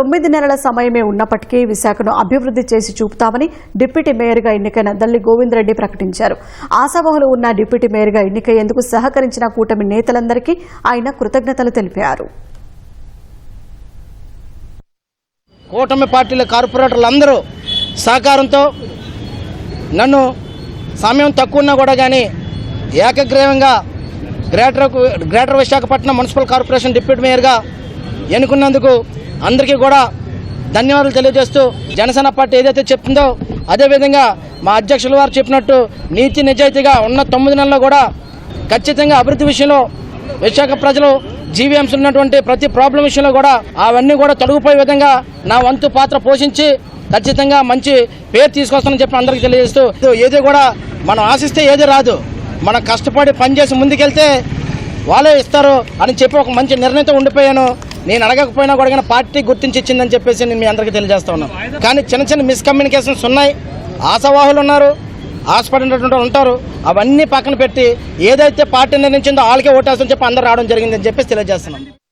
9 నెలల సమయమే ఉన్నప్పటికీ విశాఖను అభివృద్ధి చేసి చూపుతామని డిప్యూటీ మేయర్గా ఎన్నికైన దల్లి గోవిందరెడ్డి ప్రకటించారు. ఆశావహులు ఉన్న డిప్యూటీ మేయర్గా ఎన్నికయ్యేందుకు సహకరించిన కూటమి నేతలందరికీ ఆయన కృతజ్ఞతలు తెలిపారు. కూటమి పార్టీల కార్పొరేటర్లందరూ సహకారంతో నన్ను సమయం తక్కువ ఉన్నా కూడా కానీ ఏకగ్రీవంగా greater Visakhapatnam municipal corporation deputy మేయర్గా ఎన్నుకున్నందుకు అందరికీ కూడా ధన్యవాదాలు తెలియజేస్తూ జనసేన పార్టీ ఏదైతే చెప్తుందో అదేవిధంగా మా అధ్యక్షుల వారు చెప్పినట్టు నీతి నిజాయితీగా ఉన్న 9 నెలల్లో కూడా ఖచ్చితంగా అభివృద్ధి విషయంలో విశాఖ ప్రజలు జీవీఎంసీ ఉన్నటువంటి ప్రతి ప్రాబ్లం విషయంలో కూడా అవన్నీ కూడా తొలగిపోయే విధంగా నా వంతు పాత్ర పోషించి ఖచ్చితంగా మంచి పేరు తీసుకొస్తానని చెప్పి అందరికీ తెలియజేస్తూ ఏది కూడా మనం ఆశిస్తే ఏది రాదు, మనం కష్టపడి పనిచేసి ముందుకెళ్తే వాళ్ళే ఇస్తారు అని చెప్పి ఒక మంచి నిర్ణయంతో ఉండిపోయాను. నేను అడగకపోయినా కూడా పార్టీ గుర్తించి ఇచ్చిందని చెప్పేసి నేను మీ అందరికీ తెలియజేస్తా ఉన్నాను. కానీ చిన్న చిన్న మిస్కమ్యూనికేషన్స్ ఉన్నాయి, ఆశావాహులు ఉన్నారు, ఆశపడినటువంటి ఉంటారు. అవన్నీ పక్కన పెట్టి ఏదైతే పార్టీ నిర్ణయించిందో వాళ్ళకే ఓటేస్తామని చెప్పి అందరూ రావడం జరిగిందని చెప్పేసి తెలియజేస్తున్నాను.